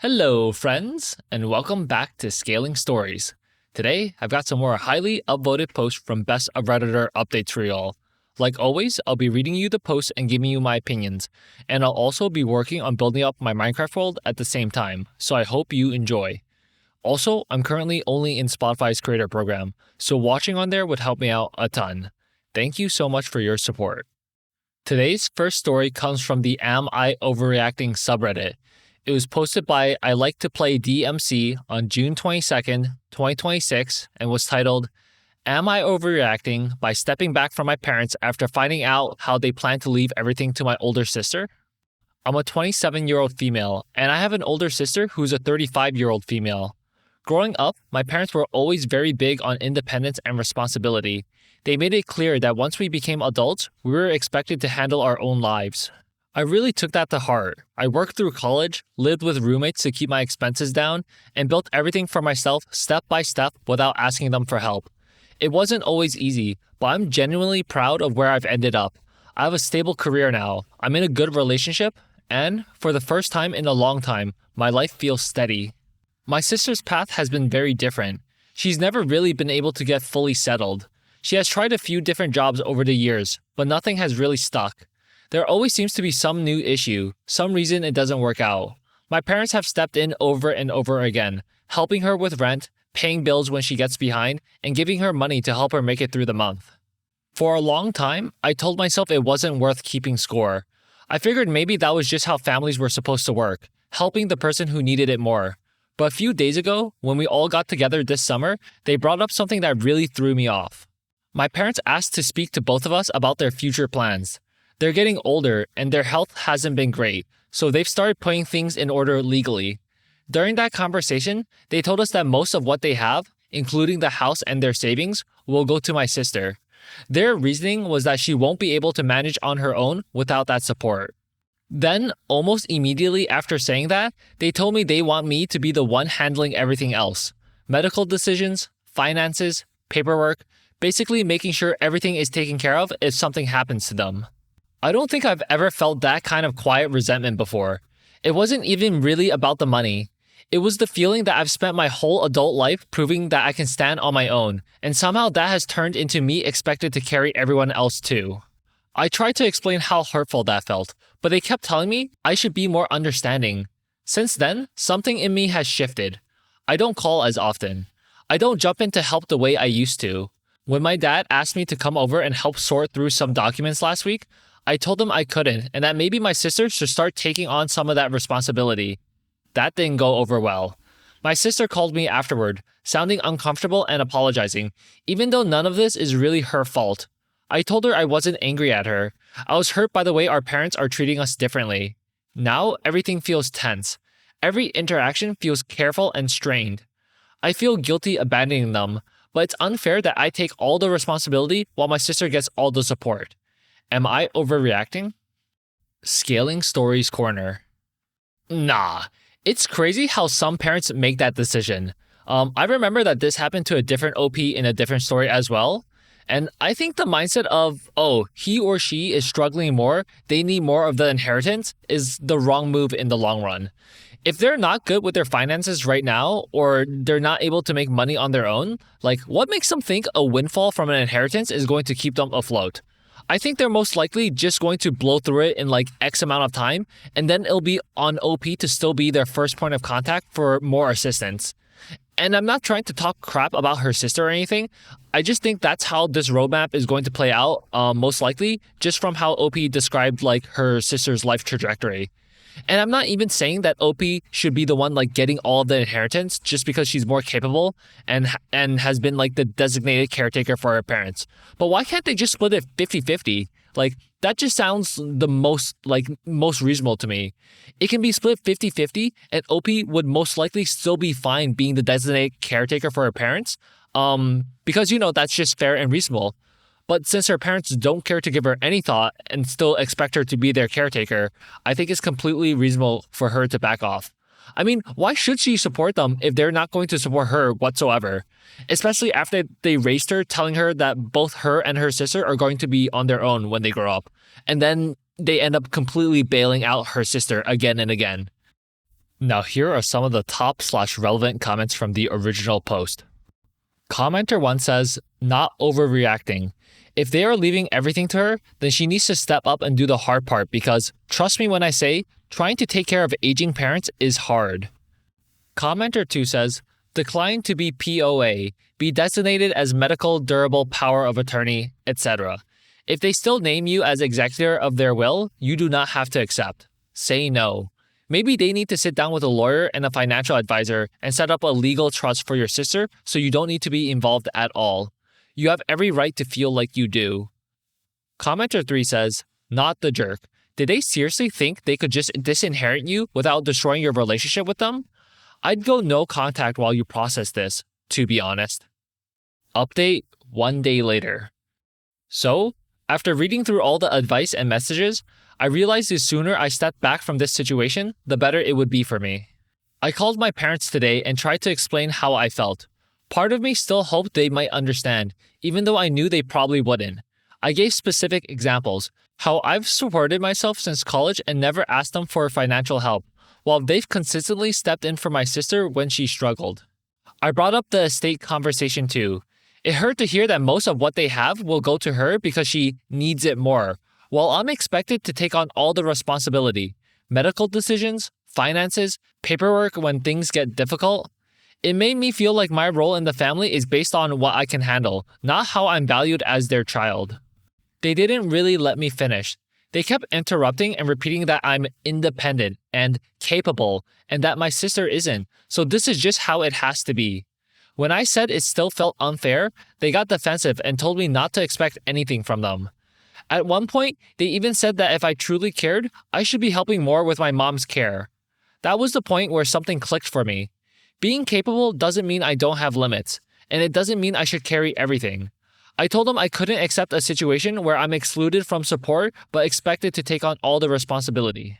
Hello, friends, and welcome back to Scaling Stories. Today, I've got some more highly upvoted posts from Best of Redditor updates for y'all. Like always, I'll be reading you the posts and giving you my opinions, and I'll also be working on building up my Minecraft world at the same time, so I hope you enjoy. Also, I'm currently only in Spotify's creator program, so watching on there would help me out a ton. Thank you so much for your support. Today's first story comes from the Am I Overreacting subreddit. It was posted by iliketoplaydmc on June 22nd, 2026, and was titled, Am I Overreacting by Stepping Back from My Parents After Finding Out How They Plan to Leave Everything to My Older Sister? I'm a 27-year-old female, and I have an older sister who's a 35-year-old female. Growing up, my parents were always very big on independence and responsibility. They made it clear that once we became adults, we were expected to handle our own lives. I really took that to heart. I worked through college, lived with roommates to keep my expenses down, and built everything for myself step by step without asking them for help. It wasn't always easy, but I'm genuinely proud of where I've ended up. I have a stable career now, I'm in a good relationship, and, for the first time in a long time, my life feels steady. My sister's path has been very different. She's never really been able to get fully settled. She has tried a few different jobs over the years, but nothing has really stuck. There always seems to be some new issue, some reason it doesn't work out. My parents have stepped in over and over again, helping her with rent, paying bills when she gets behind, and giving her money to help her make it through the month. For a long time, I told myself it wasn't worth keeping score. I figured maybe that was just how families were supposed to work, helping the person who needed it more. But a few days ago, when we all got together this summer, they brought up something that really threw me off. My parents asked to speak to both of us about their future plans. They're getting older and their health hasn't been great, so they've started putting things in order legally. During that conversation, they told us that most of what they have, including the house and their savings, will go to my sister. Their reasoning was that she won't be able to manage on her own without that support. Then, almost immediately after saying that, they told me they want me to be the one handling everything else. Medical decisions, finances, paperwork, basically making sure everything is taken care of if something happens to them. I don't think I've ever felt that kind of quiet resentment before. It wasn't even really about the money. It was the feeling that I've spent my whole adult life proving that I can stand on my own, and somehow that has turned into me expected to carry everyone else too. I tried to explain how hurtful that felt, but they kept telling me I should be more understanding. Since then, something in me has shifted. I don't call as often. I don't jump in to help the way I used to. When my dad asked me to come over and help sort through some documents last week, I told him I couldn't and that maybe my sister should start taking on some of that responsibility. That didn't go over well. My sister called me afterward, sounding uncomfortable and apologizing, even though none of this is really her fault. I told her I wasn't angry at her. I was hurt by the way our parents are treating us differently. Now, everything feels tense. Every interaction feels careful and strained. I feel guilty abandoning them, but it's unfair that I take all the responsibility while my sister gets all the support. Am I overreacting? Scaling Stories Corner. Nah, it's crazy how some parents make that decision. I remember that this happened to a different OP in a different story as well. And I think the mindset of, oh, he or she is struggling more, they need more of the inheritance, is the wrong move in the long run. If they're not good with their finances right now, or they're not able to make money on their own, like what makes them think a windfall from an inheritance is going to keep them afloat? I think they're most likely just going to blow through it in like X amount of time, and then it'll be on OP to still be their first point of contact for more assistance. And I'm not trying to talk crap about her sister or anything. I just think that's how this roadmap is going to play out, most likely, just from how OP described like her sister's life trajectory. And I'm not even saying that OP should be the one like getting all of the inheritance just because she's more capable and has been like the designated caretaker for her parents. But why can't they just split it 50-50? Like that just sounds the most reasonable to me. It can be split 50-50 and OP would most likely still be fine being the designated caretaker for her parents. Because that's just fair and reasonable. But since her parents don't care to give her any thought and still expect her to be their caretaker, I think it's completely reasonable for her to back off. I mean, why should she support them if they're not going to support her whatsoever? Especially after they raised her, telling her that both her and her sister are going to be on their own when they grow up. And then they end up completely bailing out her sister again and again. Now here are some of the top/relevant comments from the original post. Commenter 1 says, not overreacting. If they are leaving everything to her, then she needs to step up and do the hard part because, trust me when I say, trying to take care of aging parents is hard. Commenter 2 says, decline to be POA, be designated as medical durable power of attorney, etc. If they still name you as executor of their will, you do not have to accept. Say no. Maybe they need to sit down with a lawyer and a financial advisor and set up a legal trust for your sister so you don't need to be involved at all. You have every right to feel like you do. Commenter 3 says, not the jerk. Did they seriously think they could just disinherit you without destroying your relationship with them? I'd go no contact while you process this, to be honest. Update 1 day later. So, after reading through all the advice and messages, I realized the sooner I stepped back from this situation, the better it would be for me. I called my parents today and tried to explain how I felt. Part of me still hoped they might understand, even though I knew they probably wouldn't. I gave specific examples, how I've supported myself since college and never asked them for financial help, while they've consistently stepped in for my sister when she struggled. I brought up the estate conversation too. It hurt to hear that most of what they have will go to her because she needs it more, while I'm expected to take on all the responsibility, medical decisions, finances, paperwork when things get difficult. It made me feel like my role in the family is based on what I can handle, not how I'm valued as their child. They didn't really let me finish. They kept interrupting and repeating that I'm independent and capable and that my sister isn't, so this is just how it has to be. When I said it still felt unfair, they got defensive and told me not to expect anything from them. At one point, they even said that if I truly cared, I should be helping more with my mom's care. That was the point where something clicked for me. Being capable doesn't mean I don't have limits, and it doesn't mean I should carry everything. I told them I couldn't accept a situation where I'm excluded from support but expected to take on all the responsibility.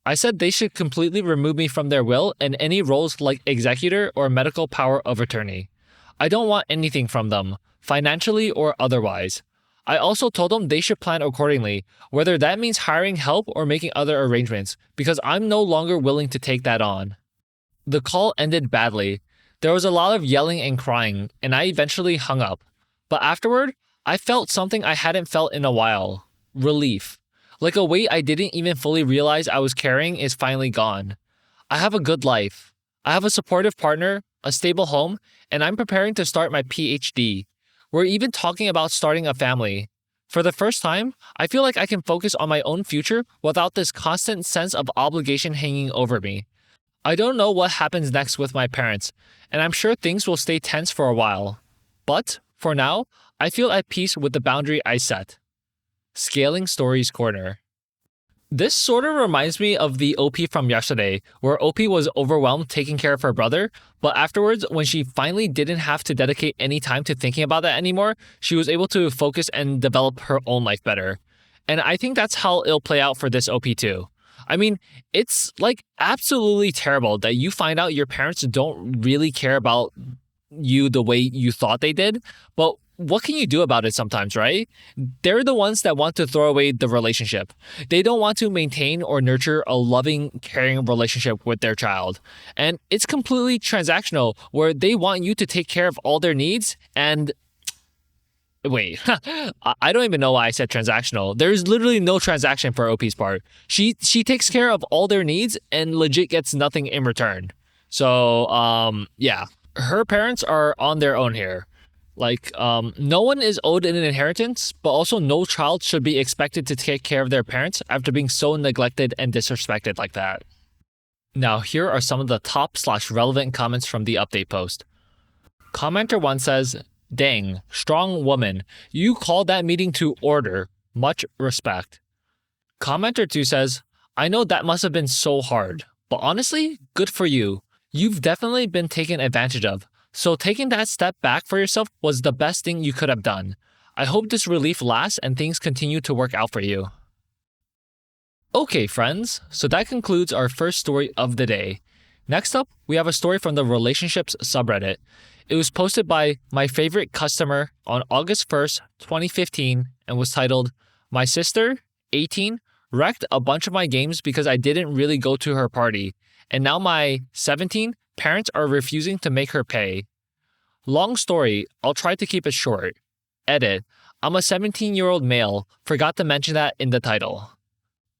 I said they should completely remove me from their will and any roles like executor or medical power of attorney. I don't want anything from them, financially or otherwise. I also told them they should plan accordingly, whether that means hiring help or making other arrangements, because I'm no longer willing to take that on. The call ended badly. There was a lot of yelling and crying, and I eventually hung up. But afterward, I felt something I hadn't felt in a while. Relief. Like a weight I didn't even fully realize I was carrying is finally gone. I have a good life. I have a supportive partner, a stable home, and I'm preparing to start my PhD. We're even talking about starting a family. For the first time, I feel like I can focus on my own future without this constant sense of obligation hanging over me. I don't know what happens next with my parents, and I'm sure things will stay tense for a while. But, for now, I feel at peace with the boundary I set. ScalingStories Corner. This sort of reminds me of the OP from yesterday, where OP was overwhelmed taking care of her brother, but afterwards, when she finally didn't have to dedicate any time to thinking about that anymore, she was able to focus and develop her own life better. And I think that's how it'll play out for this OP too. I mean, it's like absolutely terrible that you find out your parents don't really care about you the way you thought they did, but what can you do about it sometimes, right? They're the ones that want to throw away the relationship. They don't want to maintain or nurture a loving, caring relationship with their child. And it's completely transactional, where they want you to take care of all their needs and... Wait, I don't even know why I said transactional. There's literally no transaction for OP's part. She takes care of all their needs and legit gets nothing in return. So, yeah. Her parents are on their own here. No one is owed an inheritance, but also no child should be expected to take care of their parents after being so neglected and disrespected like that. Now, here are some of the top/relevant comments from the update post. Commenter 1 says, dang, strong woman. You called that meeting to order. Much respect. Commenter 2 says, I know that must have been so hard, but honestly, good for you. You've definitely been taken advantage of. So taking that step back for yourself was the best thing you could have done. I hope this relief lasts and things continue to work out for you. Okay, friends, so that concludes our first story of the day. Next up, we have a story from the relationships subreddit. It was posted by myfavouritecustomer on August 1st, 2015 and was titled, My sister, 18, wrecked a bunch of my games because I didn't really go to her party, and now my 17 parents are refusing to make her pay. Long story, I'll try to keep it short. Edit. I'm a 17-year-old male, forgot to mention that in the title.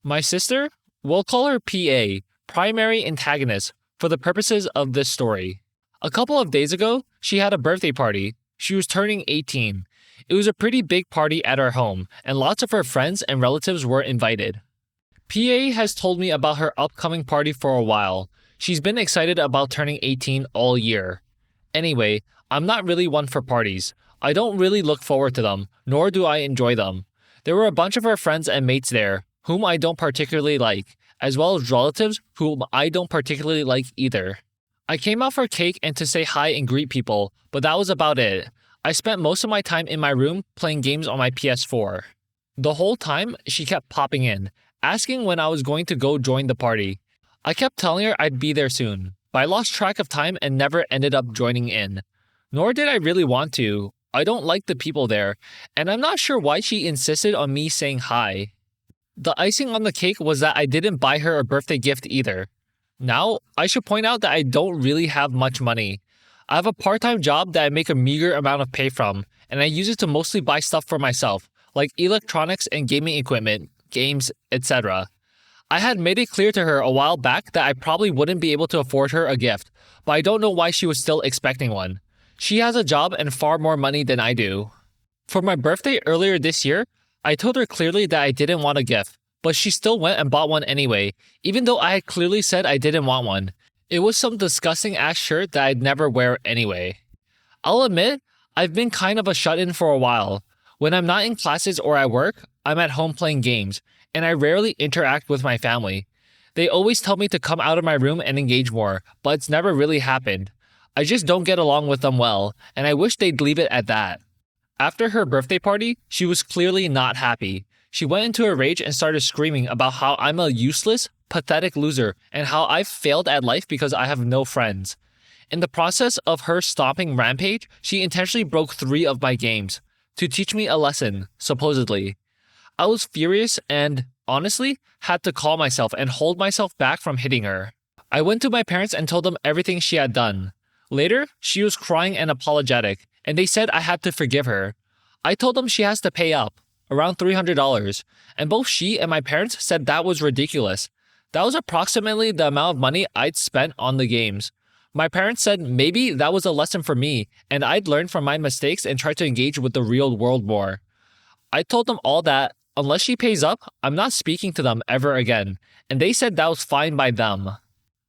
My sister? We'll call her PA, primary antagonist, for the purposes of this story. A couple of days ago, she had a birthday party. She was turning 18. It was a pretty big party at her home, and lots of her friends and relatives were invited. PA has told me about her upcoming party for a while. She's been excited about turning 18 all year. Anyway, I'm not really one for parties. I don't really look forward to them, nor do I enjoy them. There were a bunch of her friends and mates there, whom I don't particularly like, as well as relatives whom I don't particularly like either. I came out for cake and to say hi and greet people, but that was about it. I spent most of my time in my room playing games on my PS4. The whole time, she kept popping in, asking when I was going to go join the party. I kept telling her I'd be there soon, but I lost track of time and never ended up joining in. Nor did I really want to. I don't like the people there, and I'm not sure why she insisted on me saying hi. The icing on the cake was that I didn't buy her a birthday gift either. Now, I should point out that I don't really have much money. I have a part-time job that I make a meager amount of pay from, and I use it to mostly buy stuff for myself, like electronics and gaming equipment, games, etc. I had made it clear to her a while back that I probably wouldn't be able to afford her a gift, but I don't know why she was still expecting one. She has a job and far more money than I do. For my birthday earlier this year, I told her clearly that I didn't want a gift, but she still went and bought one anyway, even though I had clearly said I didn't want one. It was some disgusting ass shirt that I'd never wear anyway. I'll admit, I've been kind of a shut-in for a while. When I'm not in classes or at work, I'm at home playing games, and I rarely interact with my family. They always tell me to come out of my room and engage more, but it's never really happened. I just don't get along with them well, and I wish they'd leave it at that. After her birthday party, she was clearly not happy. She went into a rage and started screaming about how I'm a useless, pathetic loser and how I've failed at life because I have no friends. In the process of her stomping rampage, she intentionally broke 3 of my games to teach me a lesson, supposedly. I was furious and, honestly, had to calm myself and hold myself back from hitting her. I went to my parents and told them everything she had done. Later, she was crying and apologetic, and they said I had to forgive her. I told them she has to pay up, around $300, and both she and my parents said that was ridiculous. That was approximately the amount of money I'd spent on the games. My parents said maybe that was a lesson for me, and I'd learn from my mistakes and try to engage with the real world more. I told them all that, unless she pays up, I'm not speaking to them ever again, and they said that was fine by them.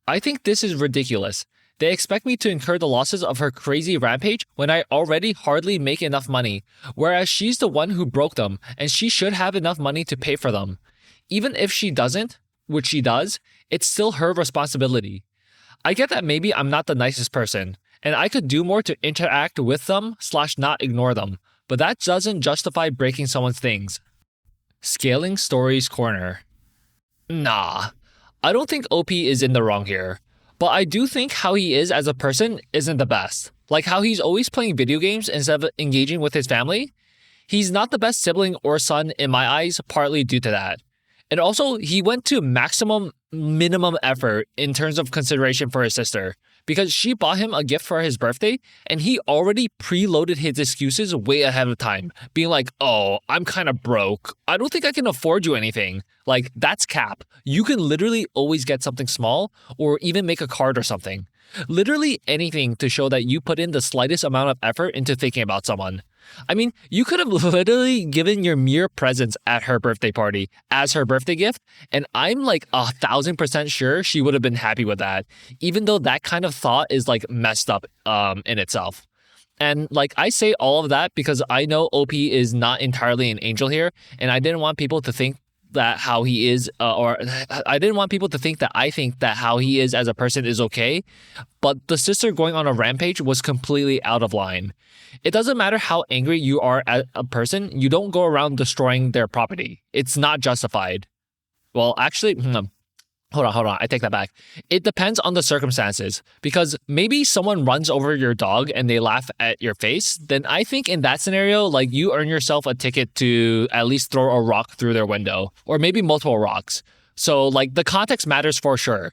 I think this is ridiculous. They expect me to incur the losses of her crazy rampage when I already hardly make enough money, whereas she's the one who broke them, and she should have enough money to pay for them. Even if she doesn't, which she does, it's still her responsibility. I get that maybe I'm not the nicest person, and I could do more to interact with them / not ignore them, but that doesn't justify breaking someone's things. Scaling Stories Corner. Nah, I don't think OP is in the wrong here. But I do think how he is as a person isn't the best. Like how he's always playing video games instead of engaging with his family. He's not the best sibling or son in my eyes, partly due to that. And also, he went to minimum effort in terms of consideration for his sister, because she bought him a gift for his birthday, and he already preloaded his excuses way ahead of time, being like, oh, I'm kind of broke. I don't think I can afford you anything. Like, that's cap. You can literally always get something small, or even make a card or something. Literally anything to show that you put in the slightest amount of effort into thinking about someone. I mean, you could have literally given your mere presence at her birthday party as her birthday gift, and I'm like 1,000% sure she would have been happy with that, even though that kind of thought is like messed up in itself. And like I say all of that because I know OP is not entirely an angel here, and I didn't want people to think that how he is, or I didn't want people to think that I think that how he is as a person is okay, but the sister going on a rampage was completely out of line. It doesn't matter how angry you are at a person, you don't go around destroying their property. It's not justified. Well, actually, hold on, I take that back. It depends on the circumstances, because maybe someone runs over your dog and they laugh at your face, then I think in that scenario, like you earn yourself a ticket to at least throw a rock through their window, or maybe multiple rocks. So, like, the context matters for sure.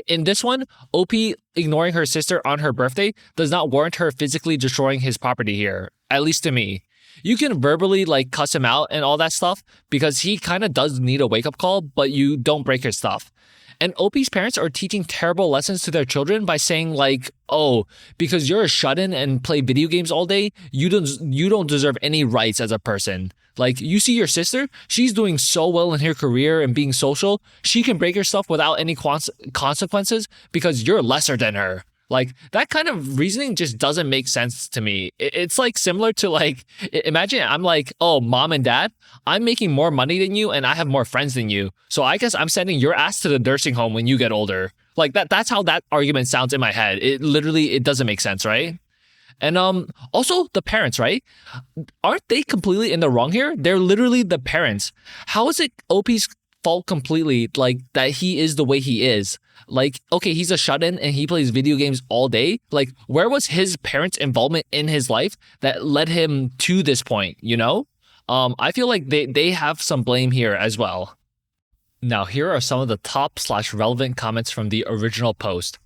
In this one, OP ignoring her sister on her birthday does not warrant her physically destroying his property here, at least to me. You can verbally, like, cuss him out and all that stuff because he kind of does need a wake-up call, but you don't break his stuff. And OP's parents are teaching terrible lessons to their children by saying like, oh, because you're a shut-in and play video games all day, you don't deserve any rights as a person. Like, you see your sister, she's doing so well in her career and being social, she can break her stuff without any consequences because you're lesser than her. Like, that kind of reasoning just doesn't make sense to me. It's like similar to like, imagine I'm like, oh, mom and dad, I'm making more money than you and I have more friends than you. So I guess I'm sending your ass to the nursing home when you get older. Like that's how that argument sounds in my head. It doesn't make sense, right? And also the parents, right? Aren't they completely in the wrong here? They're literally the parents. How is it OP's fault completely, like, that he is the way he is? Like, okay, he's a shut-in and he plays video games all day. Like, where was his parents' involvement in his life that led him to this point, you know? I feel like they have some blame here as well. Now, here are some of the top/relevant comments from the original post.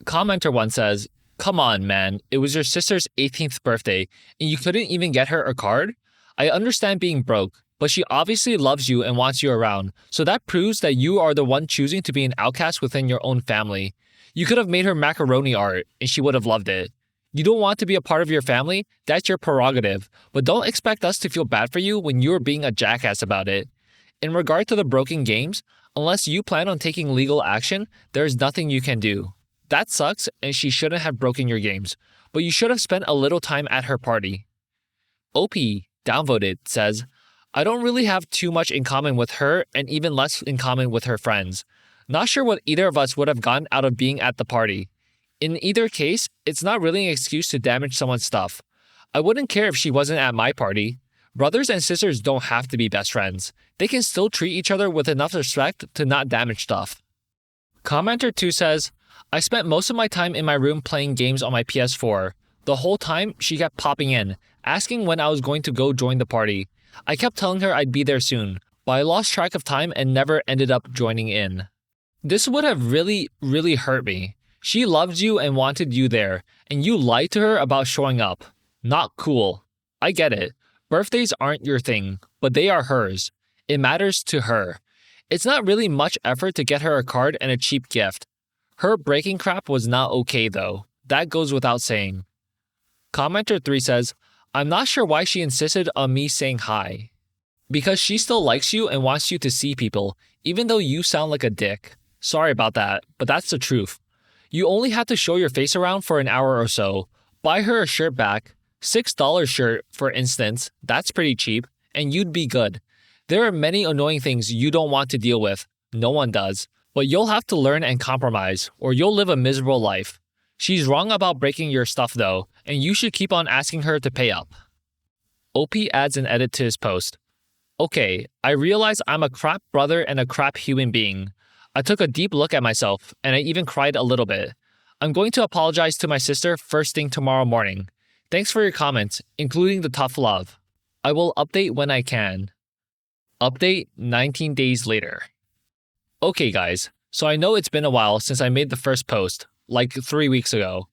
Commenter 1 says, "Come on, man, it was your sister's 18th birthday and you couldn't even get her a card? I understand being broke, but she obviously loves you and wants you around, so that proves that you are the one choosing to be an outcast within your own family. You could have made her macaroni art, and she would have loved it. You don't want to be a part of your family? That's your prerogative, but don't expect us to feel bad for you when you're being a jackass about it. In regard to the broken games, unless you plan on taking legal action, there's nothing you can do. That sucks, and she shouldn't have broken your games, but you should have spent a little time at her party." OP, downvoted, says, "I don't really have too much in common with her and even less in common with her friends. Not sure what either of us would have gotten out of being at the party. In either case, it's not really an excuse to damage someone's stuff. I wouldn't care if she wasn't at my party. Brothers and sisters don't have to be best friends. They can still treat each other with enough respect to not damage stuff." Commenter 2 says, "I spent most of my time in my room playing games on my PS4. The whole time, she kept popping in, asking when I was going to go join the party. I kept telling her I'd be there soon, but I lost track of time and never ended up joining in. This would have really, really hurt me. She loved you and wanted you there, and you lied to her about showing up. Not cool. I get it. Birthdays aren't your thing, but they are hers. It matters to her. It's not really much effort to get her a card and a cheap gift. Her breaking crap was not okay though. That goes without saying." Commenter 3 says, "I'm not sure why she insisted on me saying hi. Because she still likes you and wants you to see people, even though you sound like a dick. Sorry about that, but that's the truth. You only had to show your face around for an hour or so. Buy her a shirt back, $6 shirt, for instance, that's pretty cheap, and you'd be good. There are many annoying things you don't want to deal with. No one does. But you'll have to learn and compromise, or you'll live a miserable life. She's wrong about breaking your stuff though, and you should keep on asking her to pay up." OP adds an edit to his post. "Okay, I realize I'm a crap brother and a crap human being. I took a deep look at myself, and I even cried a little bit. I'm going to apologize to my sister first thing tomorrow morning. Thanks for your comments, including the tough love. I will update when I can." Update 19 days later. Okay guys, so I know it's been a while since I made the first post, like 3 weeks ago.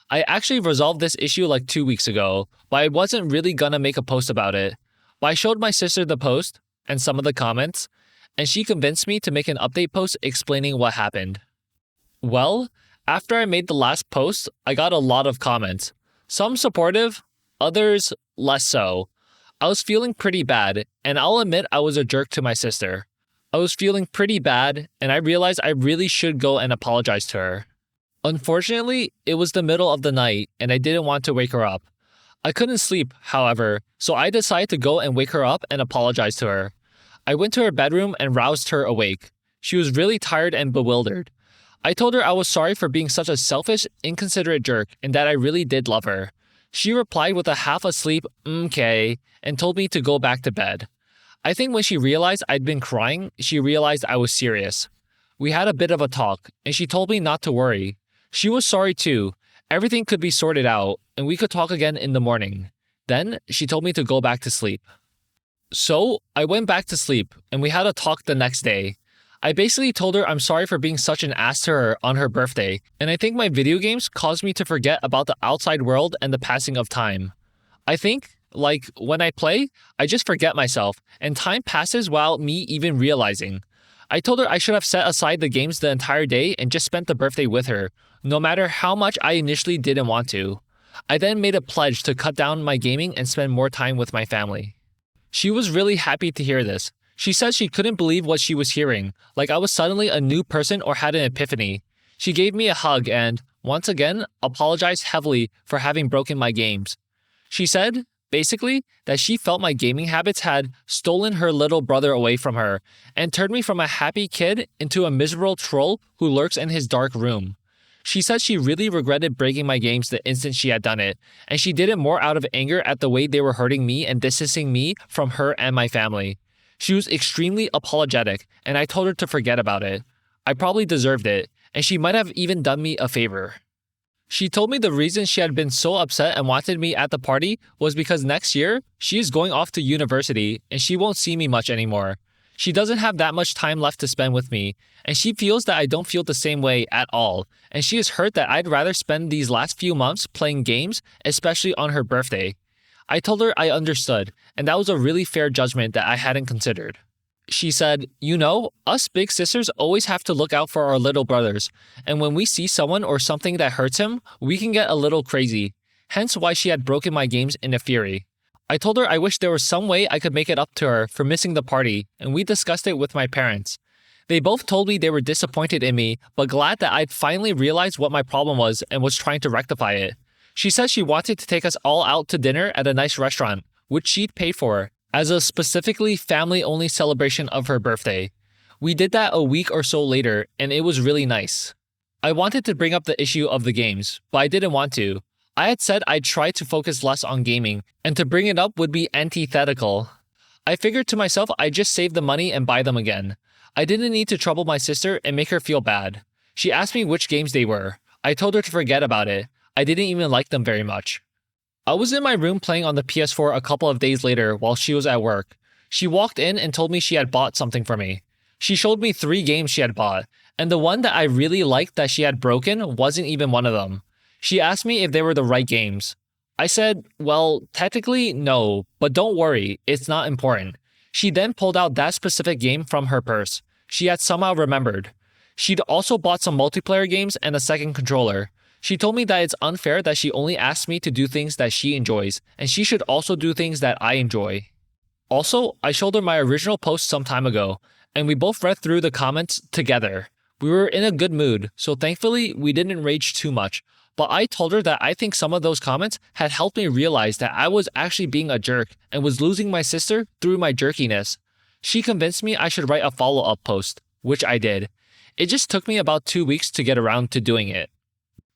I actually resolved this issue like 2 weeks ago, but I wasn't really gonna make a post about it. But I showed my sister the post and some of the comments, and she convinced me to make an update post explaining what happened. Well, after I made the last post, I got a lot of comments. Some supportive, others less so. I was feeling pretty bad, and I'll admit I was a jerk to my sister. I was feeling pretty bad, and I realized I really should go and apologize to her. Unfortunately, it was the middle of the night, and I didn't want to wake her up. I couldn't sleep, however, so I decided to go and wake her up and apologize to her. I went to her bedroom and roused her awake. She was really tired and bewildered. I told her I was sorry for being such a selfish, inconsiderate jerk and that I really did love her. She replied with a half-asleep "okay" and told me to go back to bed. I think when she realized I'd been crying, she realized I was serious. We had a bit of a talk, and she told me not to worry. She was sorry too. Everything could be sorted out, and we could talk again in the morning. Then, she told me to go back to sleep. So, I went back to sleep, and we had a talk the next day. I basically told her I'm sorry for being such an ass to her on her birthday, and I think my video games caused me to forget about the outside world and the passing of time. I think, like, when I play, I just forget myself, and time passes without me even realizing. I told her I should have set aside the games the entire day and just spent the birthday with her, no matter how much I initially didn't want to. I then made a pledge to cut down my gaming and spend more time with my family. She was really happy to hear this. She said she couldn't believe what she was hearing, like I was suddenly a new person or had an epiphany. She gave me a hug and, once again, apologized heavily for having broken my games. She said, basically, that she felt my gaming habits had stolen her little brother away from her and turned me from a happy kid into a miserable troll who lurks in his dark room. She said she really regretted breaking my games the instant she had done it, and she did it more out of anger at the way they were hurting me and distancing me from her and my family. She was extremely apologetic, and I told her to forget about it. I probably deserved it, and she might have even done me a favor. She told me the reason she had been so upset and wanted me at the party was because next year, she is going off to university and she won't see me much anymore. She doesn't have that much time left to spend with me, and she feels that I don't feel the same way at all, and she is hurt that I'd rather spend these last few months playing games, especially on her birthday. I told her I understood, and that was a really fair judgment that I hadn't considered. She said, "You know, us big sisters always have to look out for our little brothers, and when we see someone or something that hurts him, we can get a little crazy. Hence why she had broken my games in a fury." I told her I wish there was some way I could make it up to her for missing the party, and we discussed it with my parents. They both told me they were disappointed in me, but glad that I'd finally realized what my problem was and was trying to rectify it. She said she wanted to take us all out to dinner at a nice restaurant, which she'd pay for, as a specifically family-only celebration of her birthday. We did that a week or so later, and it was really nice. I wanted to bring up the issue of the games, but I didn't want to. I had said I'd try to focus less on gaming, and to bring it up would be antithetical. I figured to myself I'd just save the money and buy them again. I didn't need to trouble my sister and make her feel bad. She asked me which games they were. I told her to forget about it. I didn't even like them very much. I was in my room playing on the PS4 a couple of days later while she was at work. She walked in and told me she had bought something for me. She showed me 3 games she had bought, and the one that I really liked that she had broken wasn't even one of them. She asked me if they were the right games. I said, well, technically no, but don't worry, it's not important. She then pulled out that specific game from her purse. She had somehow remembered. She'd also bought some multiplayer games and a second controller. She told me that it's unfair that she only asked me to do things that she enjoys, and she should also do things that I enjoy. Also, I showed her my original post some time ago, and we both read through the comments together. We were in a good mood, so thankfully we didn't rage too much, but I told her that I think some of those comments had helped me realize that I was actually being a jerk and was losing my sister through my jerkiness. She convinced me I should write a follow-up post, which I did. It just took me about 2 weeks to get around to doing it.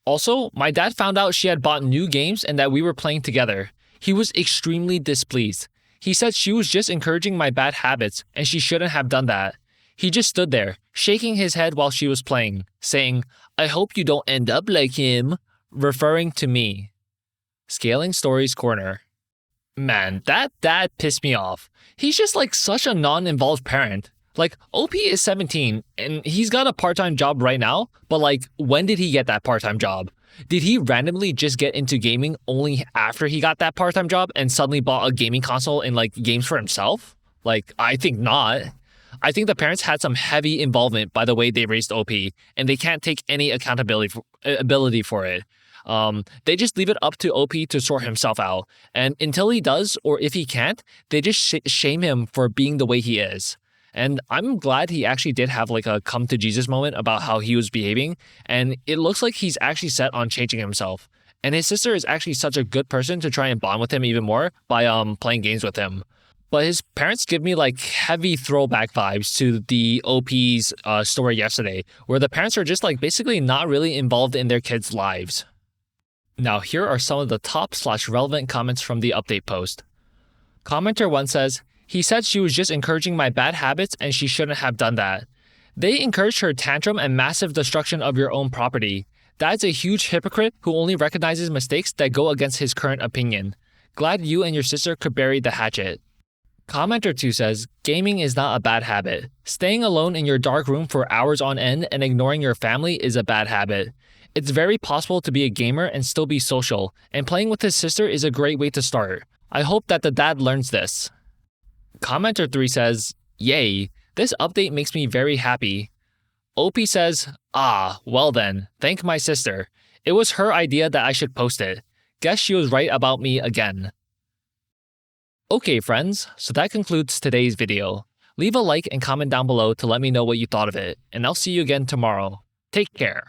Also, my dad found out she had bought new games and that we were playing together. He was extremely displeased. He said she was just encouraging my bad habits and she shouldn't have done that. He just stood there, shaking his head while she was playing, saying, "I hope you don't end up like him," referring to me. ScalingStories Corner. Man, that dad pissed me off. He's just like such a non-involved parent. Like, OP is 17, and he's got a part-time job right now, but like, when did he get that part-time job? Did he randomly just get into gaming only after he got that part-time job and suddenly bought a gaming console and like games for himself? Like, I think not. I think the parents had some heavy involvement by the way they raised OP, and they can't take any ability for it. They just leave it up to OP to sort himself out, and until he does, or if he can't, they just shame him for being the way he is. And I'm glad he actually did have like a come to Jesus moment about how he was behaving, and it looks like he's actually set on changing himself. And his sister is actually such a good person to try and bond with him even more by playing games with him. But his parents give me like heavy throwback vibes to the OP's story yesterday, where the parents are just like basically not really involved in their kids' lives. Now here are some of the top/relevant comments from the update post. Commenter 1 says, "He said she was just encouraging my bad habits and she shouldn't have done that. They encouraged her tantrum and massive destruction of your own property. That's a huge hypocrite who only recognizes mistakes that go against his current opinion. Glad you and your sister could bury the hatchet." Commenter 2 says, gaming is not a bad habit. Staying alone in your dark room for hours on end and ignoring your family is a bad habit. It's very possible to be a gamer and still be social, and playing with his sister is a great way to start. I hope that the dad learns this. Commenter 3 says, yay, this update makes me very happy. OP says, well then, thank my sister. It was her idea that I should post it. Guess she was right about me again. Okay friends, so that concludes today's video. Leave a like and comment down below to let me know what you thought of it, and I'll see you again tomorrow. Take care.